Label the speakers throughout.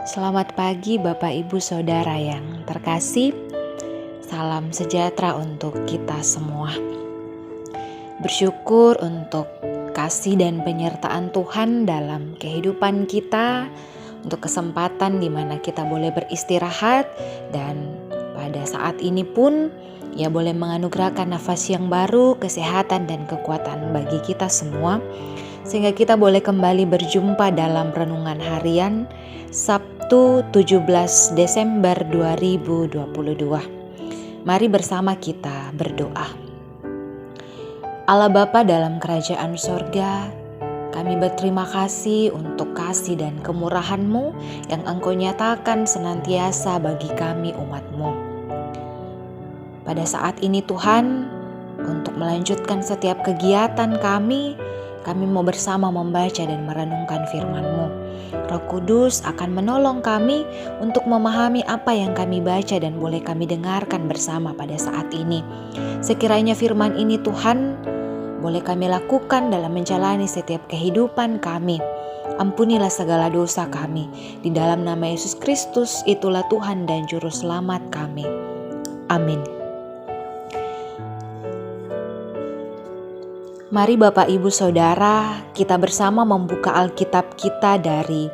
Speaker 1: Selamat pagi Bapak Ibu Saudara yang terkasih. Salam sejahtera untuk kita semua. Bersyukur untuk kasih dan penyertaan Tuhan dalam kehidupan kita, untuk kesempatan di mana kita boleh beristirahat, dan pada saat ini pun Ia boleh menganugerahkan nafas yang baru, kesehatan dan kekuatan bagi kita semua, sehingga kita boleh kembali berjumpa dalam renungan harian Sabtu 17 Desember 2022. Mari bersama kita berdoa. Allah Bapa dalam kerajaan sorga, kami berterima kasih untuk kasih dan kemurahan-Mu yang Engkau nyatakan senantiasa bagi kami umat-Mu. Pada saat ini Tuhan, untuk melanjutkan setiap kegiatan kami mau bersama membaca dan merenungkan firman-Mu. Roh Kudus akan menolong kami untuk memahami apa yang kami baca dan boleh kami dengarkan bersama pada saat ini. Sekiranya firman ini Tuhan boleh kami lakukan dalam menjalani setiap kehidupan kami. Ampunilah segala dosa kami. Di dalam nama Yesus Kristus, itulah Tuhan dan Juru Selamat kami. Amin. Mari Bapak Ibu Saudara, kita bersama membuka Alkitab kita dari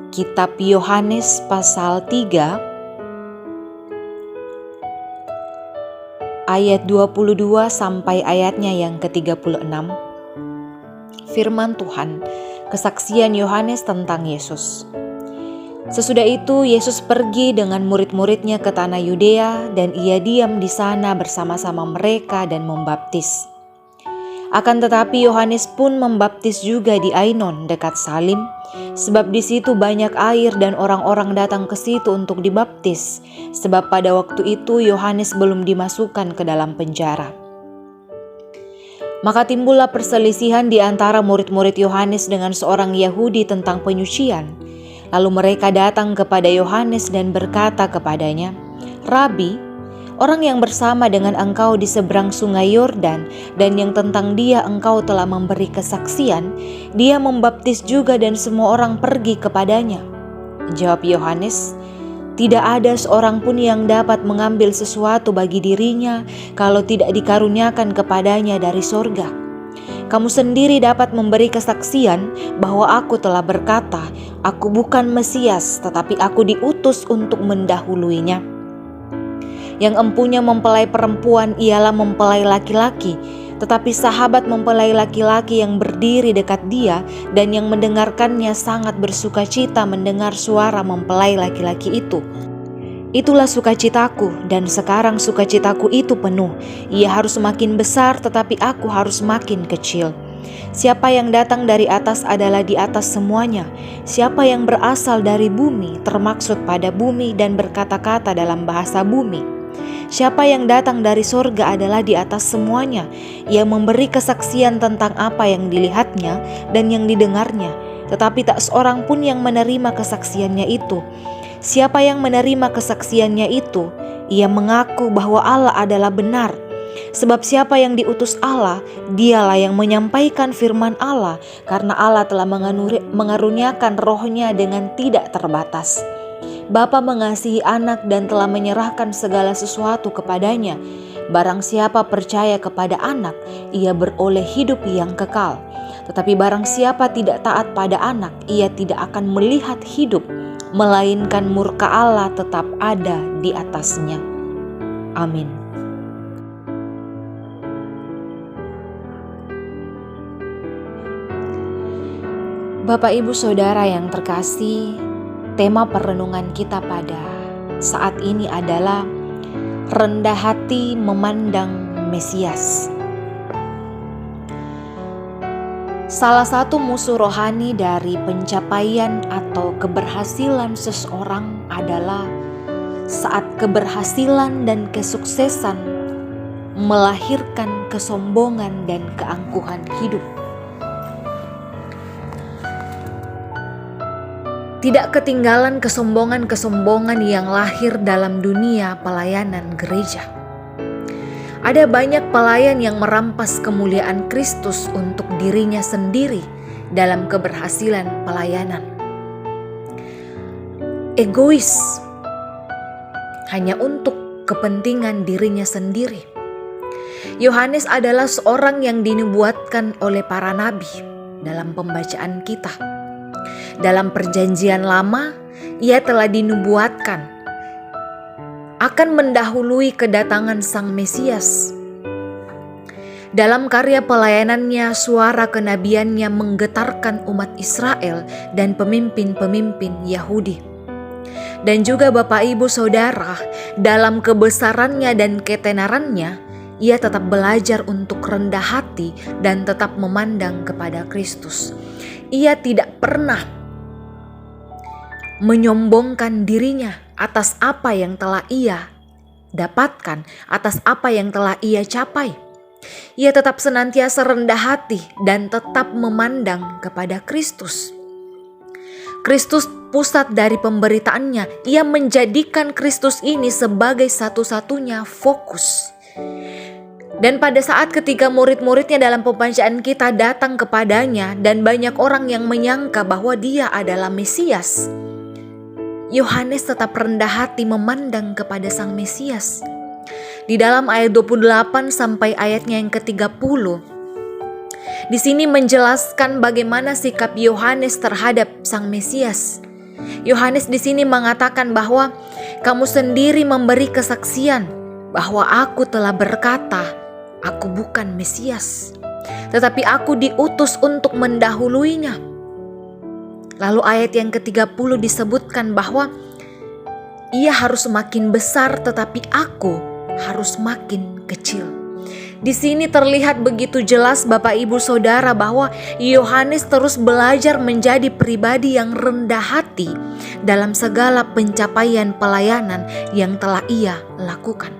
Speaker 1: Kitab Yohanes pasal 3 ayat 22 sampai ayatnya yang ke-36. Firman Tuhan, kesaksian Yohanes tentang Yesus. Sesudah itu Yesus pergi dengan murid-muridnya ke tanah Yudea, dan Ia diam di sana bersama-sama mereka dan membaptis. Akan tetapi Yohanes pun membaptis juga di Ainon dekat Salim, sebab di situ banyak air dan orang-orang datang ke situ untuk dibaptis, sebab pada waktu itu Yohanes belum dimasukkan ke dalam penjara. Maka timbullah perselisihan di antara murid-murid Yohanes dengan seorang Yahudi tentang penyucian. Lalu mereka datang kepada Yohanes dan berkata kepadanya, "Rabi, orang yang bersama dengan engkau di seberang sungai Yordan dan yang tentang dia engkau telah memberi kesaksian, dia membaptis juga dan semua orang pergi kepadanya." Jawab Yohanes, "Tidak ada seorang pun yang dapat mengambil sesuatu bagi dirinya kalau tidak dikaruniakan kepadanya dari sorga. Kamu sendiri dapat memberi kesaksian bahwa aku telah berkata, aku bukan Mesias, tetapi aku diutus untuk mendahuluinya. Yang empunya mempelai perempuan ialah mempelai laki-laki, tetapi sahabat mempelai laki-laki yang berdiri dekat dia dan yang mendengarkannya sangat bersukacita mendengar suara mempelai laki-laki itu. Itulah sukacitaku, dan sekarang sukacitaku itu penuh. Ia harus makin besar, tetapi aku harus makin kecil. Siapa yang datang dari atas adalah di atas semuanya. Siapa yang berasal dari bumi termaksud pada bumi dan berkata-kata dalam bahasa bumi. Siapa yang datang dari sorga adalah di atas semuanya. Ia memberi kesaksian tentang apa yang dilihatnya dan yang didengarnya, tetapi tak seorang pun yang menerima kesaksiannya itu. Siapa yang menerima kesaksiannya itu, ia mengaku bahwa Allah adalah benar. Sebab siapa yang diutus Allah, dialah yang menyampaikan firman Allah, karena Allah telah mengaruniakan rohnya dengan tidak terbatas. Bapa mengasihi anak dan telah menyerahkan segala sesuatu kepadanya. Barang siapa percaya kepada anak, ia beroleh hidup yang kekal. Tetapi barang siapa tidak taat pada anak, ia tidak akan melihat hidup, melainkan murka Allah tetap ada di atasnya. Amin. Bapak Ibu Saudara yang terkasih, tema perenungan kita pada saat ini adalah rendah hati memandang Mesias. Salah satu musuh rohani dari pencapaian atau keberhasilan seseorang adalah saat keberhasilan dan kesuksesan melahirkan kesombongan dan keangkuhan hidup. Tidak ketinggalan kesombongan-kesombongan yang lahir dalam dunia pelayanan gereja. Ada banyak pelayan yang merampas kemuliaan Kristus untuk dirinya sendiri dalam keberhasilan pelayanan. egois, hanya untuk kepentingan dirinya sendiri. Yohanes adalah seorang yang dinubuatkan oleh para nabi dalam pembacaan kita. Dalam perjanjian lama, ia telah dinubuatkan akan mendahului kedatangan Sang Mesias. Dalam karya pelayanannya, suara kenabiannya menggetarkan umat Israel dan pemimpin-pemimpin Yahudi. Dan juga Bapak Ibu Saudara, dalam kebesarannya dan ketenarannya, ia tetap belajar untuk rendah hati dan tetap memandang kepada Kristus. Ia tidak pernah menyombongkan dirinya atas apa yang telah ia dapatkan, atas apa yang telah ia capai. Ia tetap senantiasa rendah hati dan tetap memandang kepada Kristus. Kristus pusat dari pemberitaannya. Ia menjadikan Kristus ini sebagai satu-satunya fokus. Dan pada saat ketika murid-muridnya dalam pembacaan kita datang kepadanya dan banyak orang yang menyangka bahwa dia adalah Mesias, Yohanes tetap rendah hati memandang kepada Sang Mesias. Di dalam ayat 28 sampai ayatnya yang ke-30, di sini menjelaskan bagaimana sikap Yohanes terhadap Sang Mesias. Yohanes di sini mengatakan bahwa kamu sendiri memberi kesaksian bahwa aku telah berkata, aku bukan Mesias, tetapi aku diutus untuk mendahuluinya. Lalu ayat yang ke-30 disebutkan bahwa ia harus makin besar tetapi aku harus makin kecil. Di sini terlihat begitu jelas Bapak Ibu Saudara bahwa Yohanes terus belajar menjadi pribadi yang rendah hati dalam segala pencapaian pelayanan yang telah ia lakukan.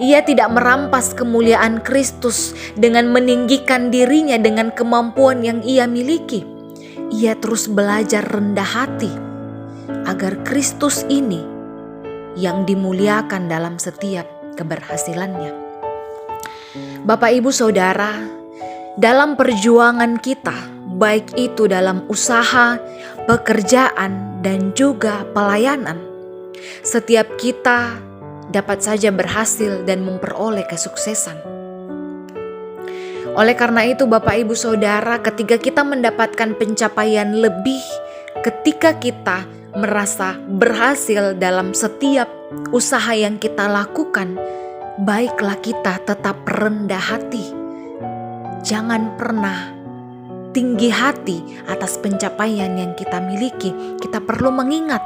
Speaker 1: Ia tidak merampas kemuliaan Kristus dengan meninggikan dirinya dengan kemampuan yang ia miliki. Ia terus belajar rendah hati agar Kristus ini yang dimuliakan dalam setiap keberhasilannya. Bapak Ibu Saudara, dalam perjuangan kita, baik itu dalam usaha, pekerjaan, dan juga pelayanan, setiap kita dapat saja berhasil dan memperoleh kesuksesan. Oleh karena itu Bapak Ibu Saudara, ketika kita mendapatkan pencapaian lebih, ketika kita merasa berhasil dalam setiap usaha yang kita lakukan, baiklah kita tetap rendah hati. Jangan pernah tinggi hati atas pencapaian yang kita miliki. Kita perlu mengingat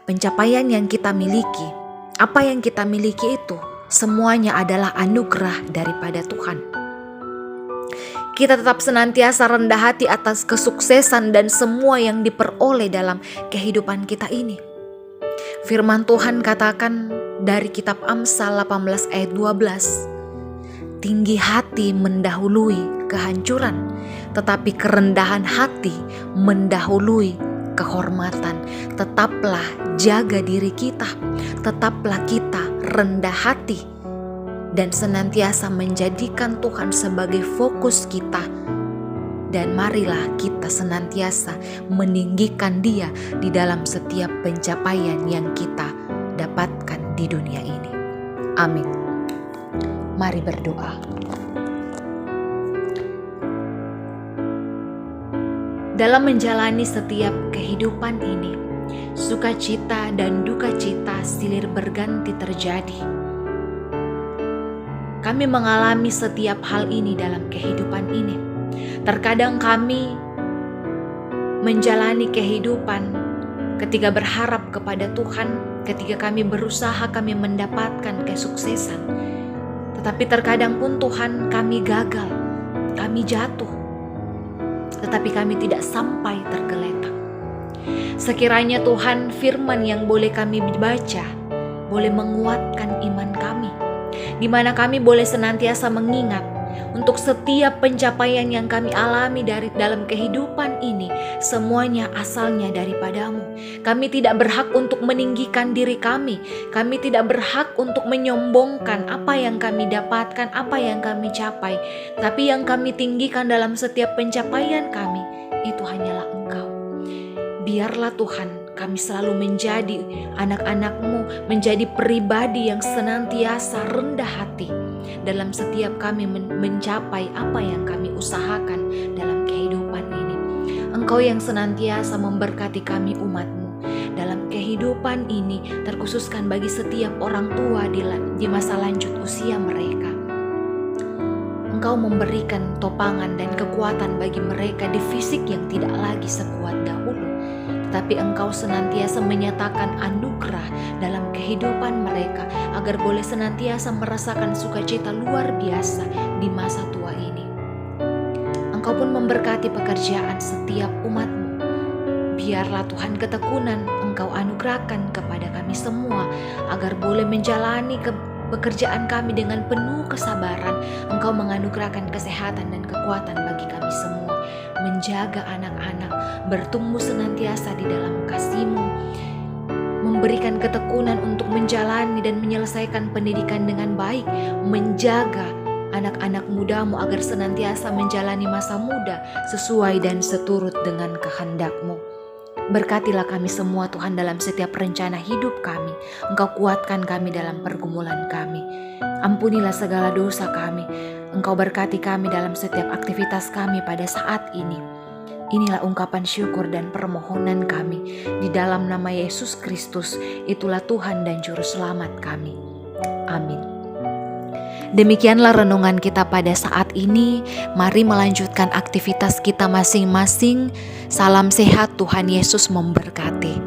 Speaker 1: pencapaian yang kita miliki, apa yang kita miliki itu semuanya adalah anugerah daripada Tuhan. Kita tetap senantiasa rendah hati atas kesuksesan dan semua yang diperoleh dalam kehidupan kita ini. Firman Tuhan katakan dari kitab Amsal 18 ayat 12, tinggi hati mendahului kehancuran, tetapi kerendahan hati mendahului kehormatan. Tetaplah jaga diri kita, tetaplah kita rendah hati dan senantiasa menjadikan Tuhan sebagai fokus kita. Dan marilah kita senantiasa meninggikan Dia di dalam setiap pencapaian yang kita dapatkan di dunia ini. Amin. Mari berdoa. Dalam menjalani setiap kehidupan ini, sukacita dan dukacita silih berganti terjadi. Kami mengalami setiap hal ini dalam kehidupan ini. Terkadang kami menjalani kehidupan ketika berharap kepada Tuhan, ketika kami berusaha kami mendapatkan kesuksesan. Tetapi terkadang pun Tuhan kami gagal, kami jatuh, tetapi kami tidak sampai tergeletak. Sekiranya Tuhan firman yang boleh kami baca, boleh menguatkan iman kami, di mana kami boleh senantiasa mengingat untuk setiap pencapaian yang kami alami dari dalam kehidupan ini, semuanya asalnya daripadamu. Kami tidak berhak untuk meninggikan diri kami. Kami tidak berhak untuk menyombongkan apa yang kami dapatkan, apa yang kami capai. Tapi yang kami tinggikan dalam setiap pencapaian kami, itu hanyalah Engkau. Biarlah Tuhan kami selalu menjadi anak-anak-Mu, menjadi pribadi yang senantiasa rendah hati dalam setiap kami mencapai apa yang kami usahakan dalam kehidupan ini. Engkau yang senantiasa memberkati kami umat-Mu dalam kehidupan ini, terkhususkan bagi setiap orang tua di masa lanjut usia mereka. Engkau memberikan topangan dan kekuatan bagi mereka di fisik yang tidak lagi sekuat dahulu, tetapi Engkau senantiasa menyatakan anugerah dalam kehidupan mereka agar boleh senantiasa merasakan sukacita luar biasa di masa tua ini. Engkau pun memberkati pekerjaan setiap umat-Mu. Biarlah Tuhan ketekunan Engkau anugerahkan kepada kami semua agar boleh menjalani pekerjaan kami dengan penuh kesabaran. Engkau menganugerahkan kesehatan dan kekuatan bagi kami semua, menjaga anak-anak bertumbuh senantiasa di dalam kasih-Mu, memberikan ketekunan untuk menjalani dan menyelesaikan pendidikan dengan baik, menjaga anak-anak muda-Mu agar senantiasa menjalani masa muda sesuai dan seturut dengan kehendak-Mu. Berkatilah kami semua Tuhan dalam setiap rencana hidup kami. Engkau kuatkan kami dalam pergumulan kami. Ampunilah segala dosa kami. Engkau berkati kami dalam setiap aktivitas kami pada saat ini. Inilah ungkapan syukur dan permohonan kami. Di dalam nama Yesus Kristus, itulah Tuhan dan Juru Selamat kami. Amin. Demikianlah renungan kita pada saat ini. Mari melanjutkan aktivitas kita masing-masing. Salam sehat, Tuhan Yesus memberkati.